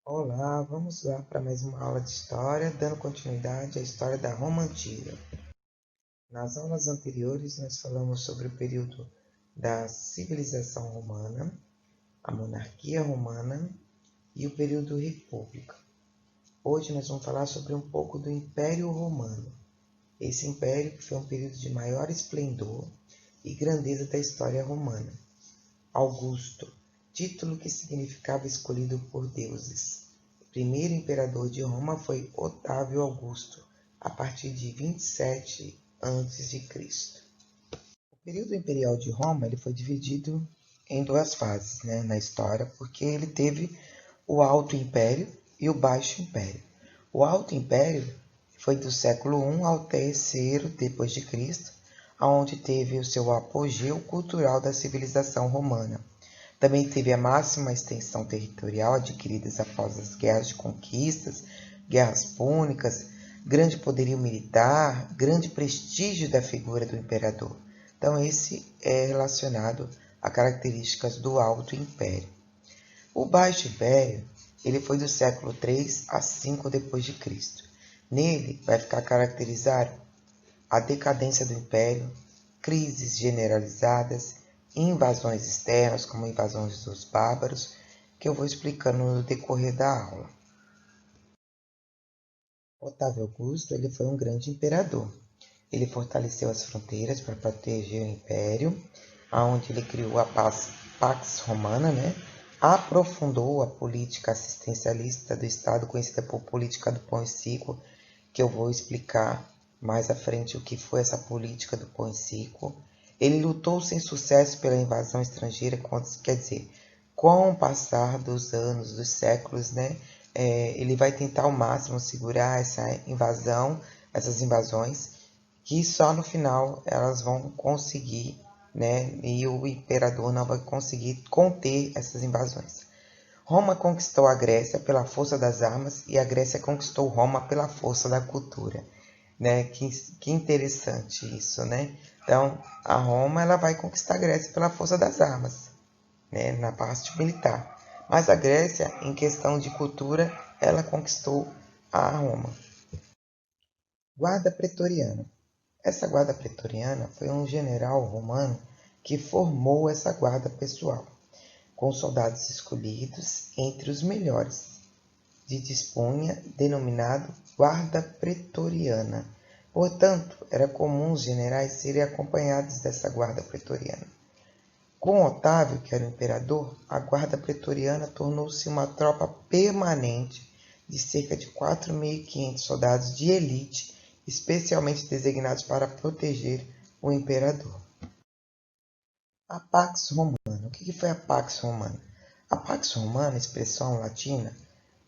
Olá, vamos lá para mais uma aula de história, dando continuidade à história da Roma Antiga. Nas aulas anteriores, nós falamos sobre o período da civilização romana, a monarquia romana e o período república. Hoje nós vamos falar sobre um pouco do Império Romano. Esse império que foi um período de maior esplendor e grandeza da história romana. Augusto, título que significava escolhido por deuses. O primeiro imperador de Roma foi Otávio Augusto, a partir de 27 a.C. O período imperial de Roma ele foi dividido em duas fases, na história, porque ele teve o Alto Império e o Baixo Império. O Alto Império foi do século I ao terceiro depois de Cristo, onde teve o seu apogeu cultural da civilização romana. Também teve a máxima extensão territorial adquiridas após as guerras de conquistas, guerras púnicas, grande poderio militar, grande prestígio da figura do imperador. Então esse é relacionado a características do Alto Império. O Baixo Império ele foi do século III a V depois de Cristo. Nele vai ficar caracterizado a decadência do império, crises generalizadas, invasões externas, como invasões dos bárbaros, que eu vou explicando no decorrer da aula. Otávio Augusto ele foi um grande imperador. Ele fortaleceu as fronteiras para proteger o império, onde ele criou a Pax Romana, aprofundou a política assistencialista do Estado, conhecida por política do pão e circo, que eu vou explicar mais à frente o que foi essa política do pão e circo. Ele lutou sem sucesso pela invasão estrangeira, quer dizer, com o passar dos anos, dos séculos, ele vai tentar ao máximo segurar essa invasão, essas invasões, que só no final elas vão conseguir, e o imperador não vai conseguir conter essas invasões. Roma conquistou a Grécia pela força das armas e a Grécia conquistou Roma pela força da cultura. Que interessante isso, Então, a Roma ela vai conquistar a Grécia pela força das armas, na parte militar. Mas a Grécia, em questão de cultura, ela conquistou a Roma. Guarda Pretoriana. Essa guarda pretoriana foi um general romano que formou essa guarda pessoal, com soldados escolhidos entre os melhores, de dispunha denominado guarda pretoriana. Portanto, era comum os generais serem acompanhados dessa guarda pretoriana. Com Otávio, que era o imperador, a guarda pretoriana tornou-se uma tropa permanente de cerca de 4.500 soldados de elite, especialmente designados para proteger o imperador. A Pax Romana. O que foi a Pax Romana? A Pax Romana, expressão latina,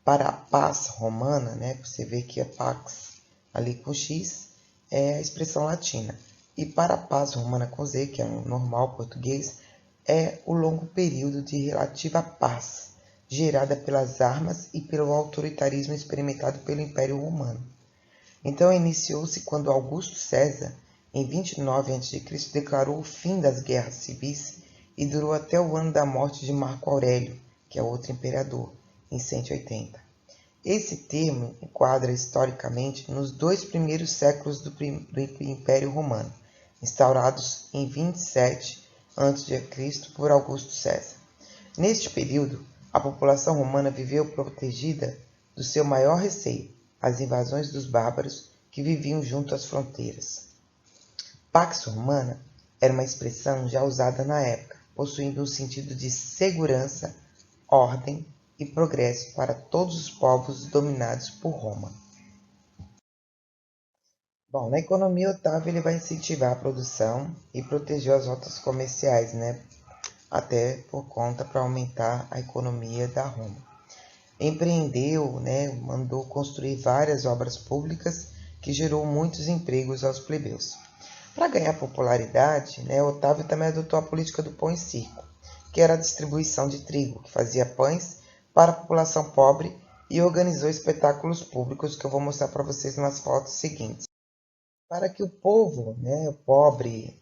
para a paz romana, você vê que a Pax ali com X é a expressão latina. E para a paz romana com Z, que é o normal português, é o longo período de relativa paz, gerada pelas armas e pelo autoritarismo experimentado pelo Império Romano. Então iniciou-se quando Augusto César, em 29 a.C., declarou o fim das guerras civis e durou até o ano da morte de Marco Aurélio, que é outro imperador, em 180. Esse termo enquadra historicamente nos 2 primeiros séculos do Império Romano, instaurados em 27 a.C. por Augusto César. Neste período, a população romana viveu protegida do seu maior receio, as invasões dos bárbaros que viviam junto às fronteiras. Pax Romana era uma expressão já usada na época, possuindo um sentido de segurança, ordem e progresso para todos os povos dominados por Roma. Bom, na economia, Otávio ele vai incentivar a produção e proteger as rotas comerciais, até por conta para aumentar a economia da Roma. Empreendeu, mandou construir várias obras públicas que gerou muitos empregos aos plebeus. Para ganhar popularidade, Otávio também adotou a política do pão e circo, que era a distribuição de trigo, que fazia pães para a população pobre e organizou espetáculos públicos que eu vou mostrar para vocês nas fotos seguintes. Para que o povo, o pobre,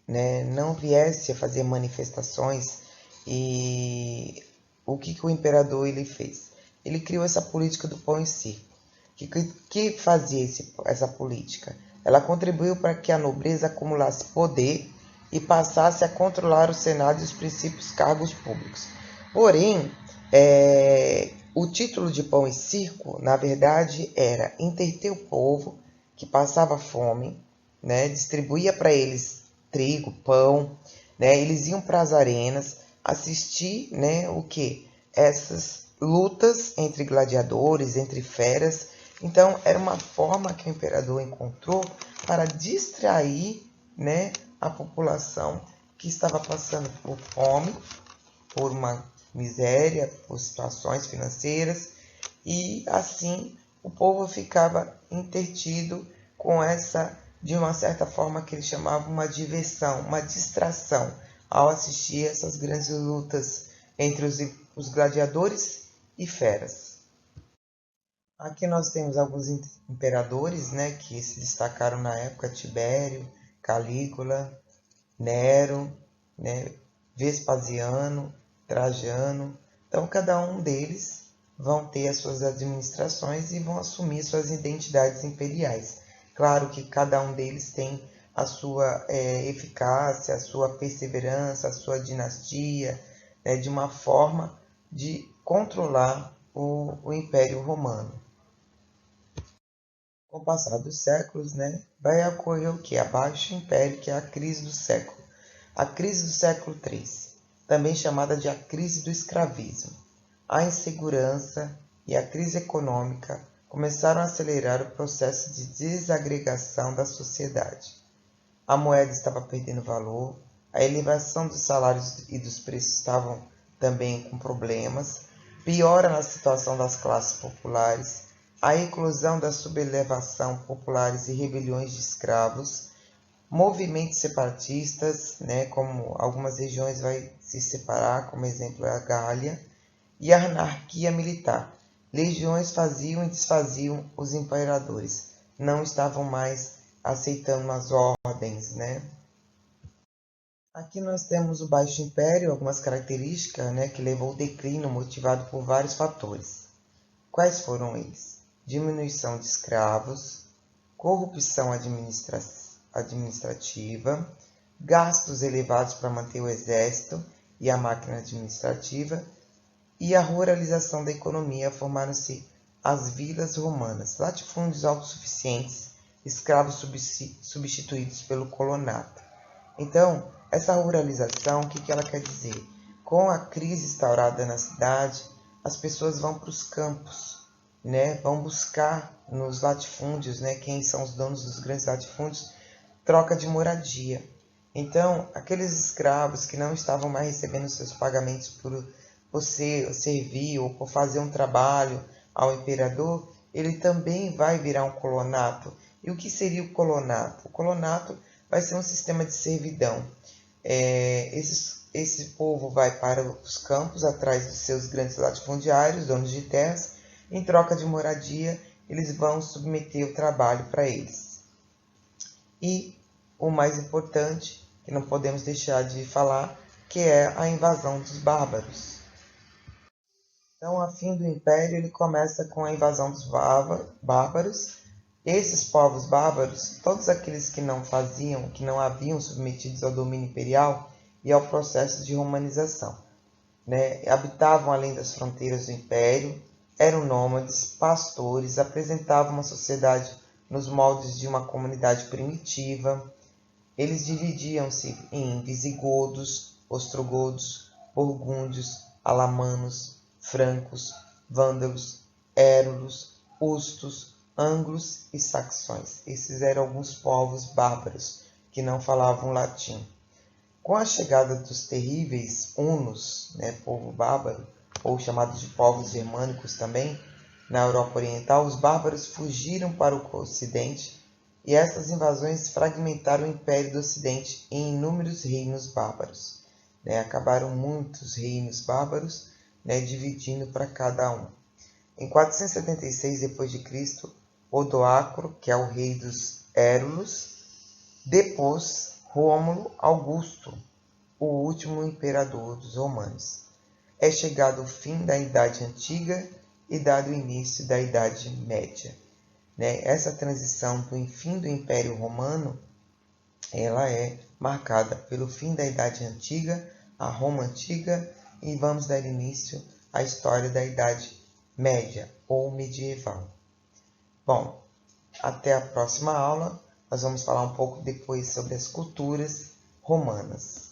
não viesse a fazer manifestações, e o que o imperador ele fez? ele criou essa política do pão e circo. Que fazia essa política? Ela contribuiu para que a nobreza acumulasse poder e passasse a controlar o Senado e os principais cargos públicos. Porém, o título de pão e circo, na verdade, era entreter o povo que passava fome, né? Distribuía para eles trigo, pão, né? Eles iam para as arenas assistir, né? O que? Essas lutas entre gladiadores, entre feras. Então, era uma forma que o imperador encontrou para distrair, né, a população que estava passando por fome, por uma miséria, por situações financeiras, e assim o povo ficava entretido com essa, de uma certa forma que ele chamava uma diversão, uma distração, ao assistir essas grandes lutas entre os gladiadores e feras. Aqui nós temos alguns imperadores, né, que se destacaram na época: Tibério, Calígula, Nero, né, Vespasiano, Trajano. Então, cada um deles vão ter as suas administrações e vão assumir suas identidades imperiais. Claro que cada um deles tem a sua eficácia, a sua perseverança, a sua dinastia, né, de uma forma de controlar o Império Romano. Com o passar dos séculos, né, vai ocorrer o que? A Baixo Império, que é a crise do século. A crise do século III, também chamada de a crise do escravismo. A insegurança e a crise econômica começaram a acelerar o processo de desagregação da sociedade. A moeda estava perdendo valor, a elevação dos salários e dos preços estavam também com problemas, piora na situação das classes populares, a eclosão da sublevação populares e rebeliões de escravos, movimentos separatistas, né, como algumas regiões vai se separar, como exemplo a Gália, e a anarquia militar. Legiões faziam e desfaziam os imperadores, não estavam mais aceitando as ordens, né? Aqui nós temos o Baixo Império, algumas características, né, que levou ao declínio motivado por vários fatores. Quais foram eles? Diminuição de escravos, corrupção administrativa, gastos elevados para manter o exército e a máquina administrativa, e a ruralização da economia. Formaram-se as vilas romanas, latifúndios autossuficientes, escravos substituídos pelo colonato. Então, essa ruralização, o que ela quer dizer? Com a crise instaurada na cidade, as pessoas vão para os campos, né? Vão buscar nos latifúndios, né? Quem são os donos dos grandes latifúndios, troca de moradia. Então, aqueles escravos que não estavam mais recebendo seus pagamentos por servir ou por fazer um trabalho ao imperador, ele também vai virar um colonato. E o que seria o colonato? O colonato vai ser um sistema de servidão. Esse povo vai para os campos atrás dos seus grandes latifundiários, donos de terras. Em troca de moradia, eles vão submeter o trabalho para eles. E o mais importante, que não podemos deixar de falar, que é a invasão dos bárbaros. Então, a fim do Império, ele começa com a invasão dos bárbaros. Esses povos bárbaros, todos aqueles que não haviam submetidos ao domínio imperial e ao processo de romanização, né? Habitavam além das fronteiras do Império, eram nômades, pastores, apresentavam uma sociedade nos moldes de uma comunidade primitiva. Eles dividiam-se em visigodos, ostrogodos, burgúndios, alamanos, francos, vândalos, érulos, hustos, anglos e saxões. Esses eram alguns povos bárbaros que não falavam latim. Com a chegada dos terríveis hunos, né, povo bárbaro, ou chamados de povos germânicos também, na Europa Oriental, os bárbaros fugiram para o Ocidente e essas invasões fragmentaram o Império do Ocidente em inúmeros reinos bárbaros. Né? Acabaram muitos reinos bárbaros, né, dividindo para cada um. Em 476 d.C., Odoacro, que é o rei dos Érulos, depôs Rômulo Augusto, o último imperador dos romanos. É chegado o fim da Idade Antiga e dado o início da Idade Média. Essa transição do fim do Império Romano, ela é marcada pelo fim da Idade Antiga, a Roma Antiga, e vamos dar início à história da Idade Média ou medieval. Bom, até a próxima aula. Nós vamos falar um pouco depois sobre as culturas romanas.